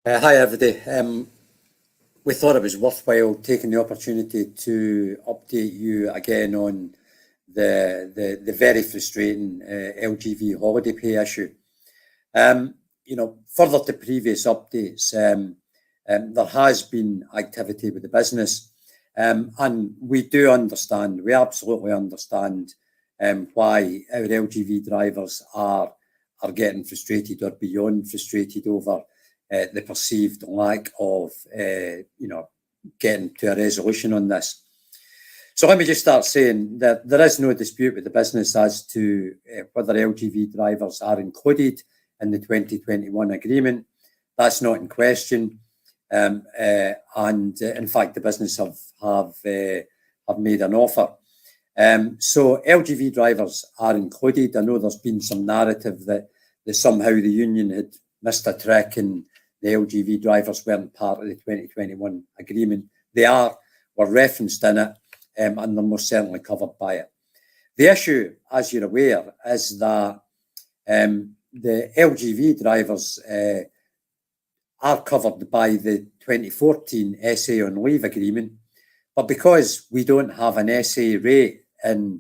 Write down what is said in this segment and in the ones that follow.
Hi, everybody. We thought it was worthwhile taking the opportunity to update you again on the very frustrating LGV holiday pay issue. Further to previous updates, there has been activity with the business, and we absolutely understand why our LGV drivers are getting frustrated or beyond frustrated over the perceived lack of, getting to a resolution on this. So let me just start saying that there is no dispute with the business as to whether LGV drivers are included in the 2021 agreement. That's not in question. And in fact, the business have made an offer. So LGV drivers are included. I know there's been some narrative that somehow the union had missed a trick and the LGV drivers weren't part of the 2021 agreement. They were referenced in it, and they're most certainly covered by it. The issue, as you're aware, is that the LGV drivers are covered by the 2014 SA on leave agreement, but because we don't have an SA rate in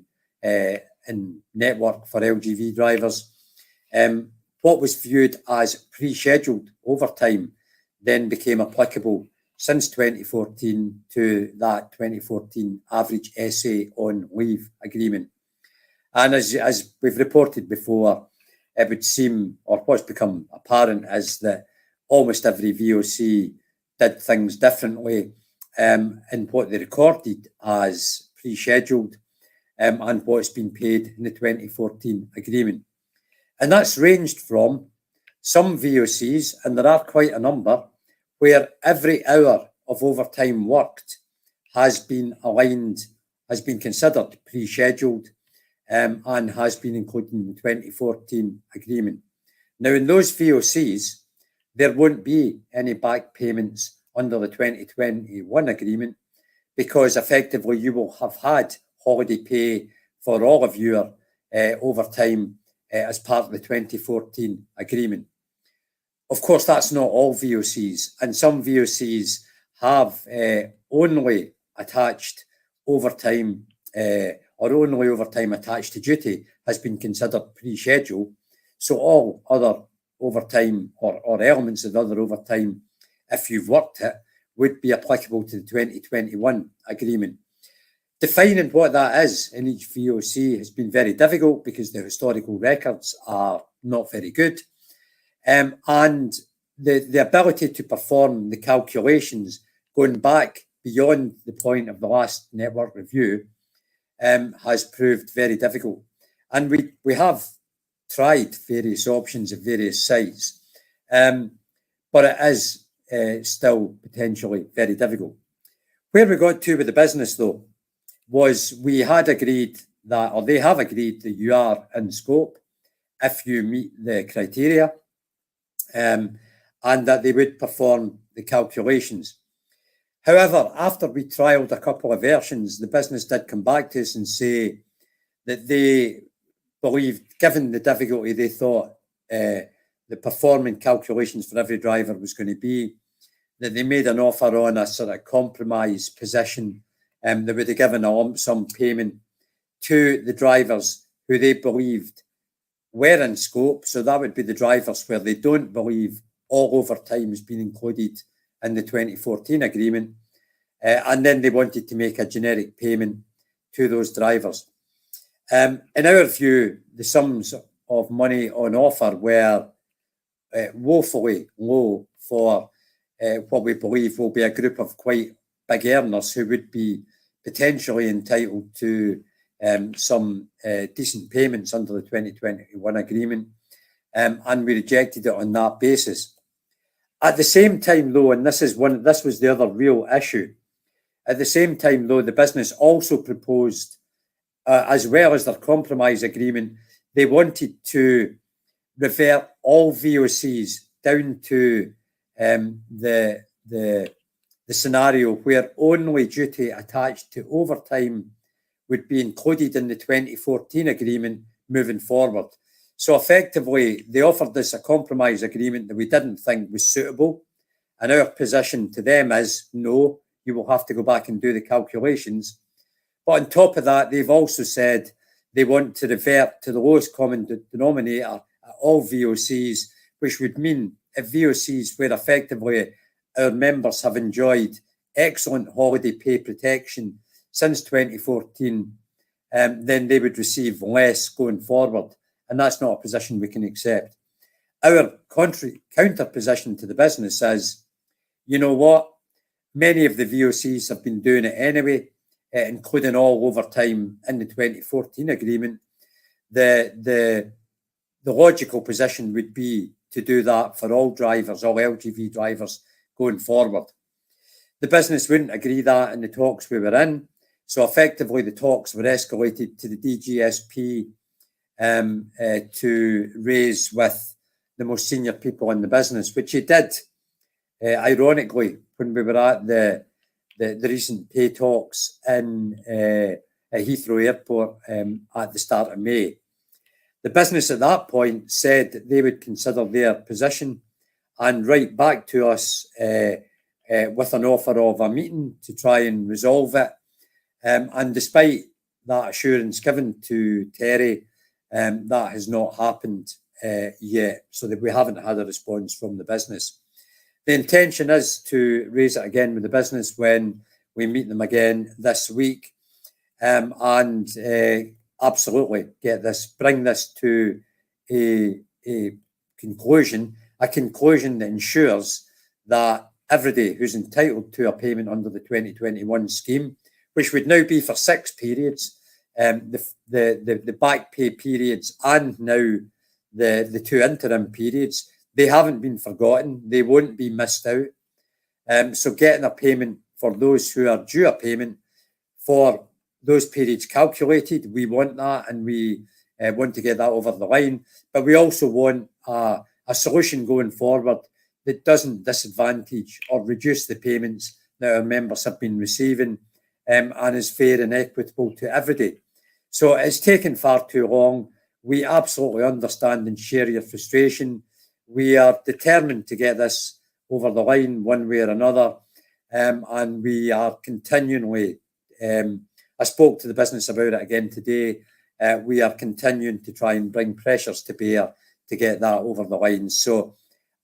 network for LGV drivers, what was viewed as pre-scheduled overtime then became applicable since 2014 to that 2014 average SA on leave agreement. And as we've reported before, it would seem, or what's become apparent, is that almost every VOC did things differently in what they recorded as pre-scheduled and what's been paid in the 2014 agreement. And that's ranged from some VOCs, and there are quite a number, where every hour of overtime worked has been considered pre-scheduled and has been included in the 2014 agreement. Now, in those VOCs, there won't be any back payments under the 2021 agreement because effectively you will have had holiday pay for all of your overtime as part of the 2014 agreement. Of course, that's not all VOCs, and some VOCs have only attached overtime or only overtime attached to duty has been considered pre-schedule. So all other overtime or elements of other overtime, if you've worked it, would be applicable to the 2021 agreement. Defining what that is in each VOC has been very difficult because the historical records are not very good. And the ability to perform the calculations going back beyond the point of the last network review has proved very difficult. And we have tried various options at various sites, but it is still potentially very difficult. Where we got to with the business, though, was we had agreed that, or they have agreed that you are in scope if you meet the criteria, and that they would perform the calculations. However, after we trialled a couple of versions, the business did come back to us and say that they believed, given the difficulty they thought the performing calculations for every driver was going to be, that they made an offer on a sort of compromise position that would have given a lump sum payment to the drivers who they believed were in scope. So that would be the drivers where they don't believe all overtime has been included in the 2014 agreement. And then they wanted to make a generic payment to those drivers. In our view, the sums of money on offer were woefully low for what we believe will be a group of quite big earners who would be potentially entitled to some decent payments under the 2021 agreement, and we rejected it on that basis. At the same time, though, and this was the other real issue, at the same time, though, the business also proposed, as well as their compromise agreement, they wanted to revert all VOCs down to the scenario where only duty attached to overtime would be included in the 2014 agreement moving forward. So effectively, they offered us a compromise agreement that we didn't think was suitable, And our position to them is, no, you will have to go back and do the calculations. But on top of that, they've also said they want to revert to the lowest common denominator at all VOCs, which would mean if VOCs where effectively our members have enjoyed excellent holiday pay protection since 2014, then they would receive less going forward. And that's not a position we can accept. Our counter position to the business is, you know what? Many of the VOCs have been doing it anyway, including all overtime in the 2014 agreement. The logical position would be to do that for all drivers, all LGV drivers going forward. The business wouldn't agree that in the talks we were in. So effectively, the talks were escalated to the DGSP to raise with the most senior people in the business, which he did, ironically, when we were at the recent pay talks in at Heathrow Airport at the start of May. The business at that point said that they would consider their position and write back to us with an offer of a meeting to try and resolve it. And despite that assurance given to Terry, that has not happened yet, so that we haven't had a response from the business. The intention is to raise it again with the business when we meet them again this week, and absolutely bring this to a conclusion that ensures that everybody who's entitled to a payment under the 2021 scheme, which would now be for 6 periods, the back pay periods and now the 2 interim periods, they haven't been forgotten. They won't be missed out. So getting a payment for those who are due a payment for those periods calculated, we want that, and we want to get that over the line. But we also want a solution going forward that doesn't disadvantage or reduce the payments that our members have been receiving, and is fair and equitable to everybody. So it's taken far too long. We absolutely understand and share your frustration. We are determined to get this over the line one way or another, and we are continually, I spoke to the business about it again today, we are continuing to try and bring pressures to bear to get that over the line. So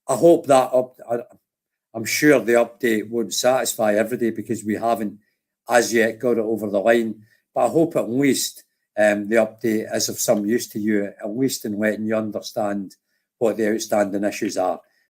I hope that, I'm sure the update won't satisfy everybody because we haven't as yet got it over the line, but I hope at least the update is of some use to you, at least in letting you understand what the outstanding issues are.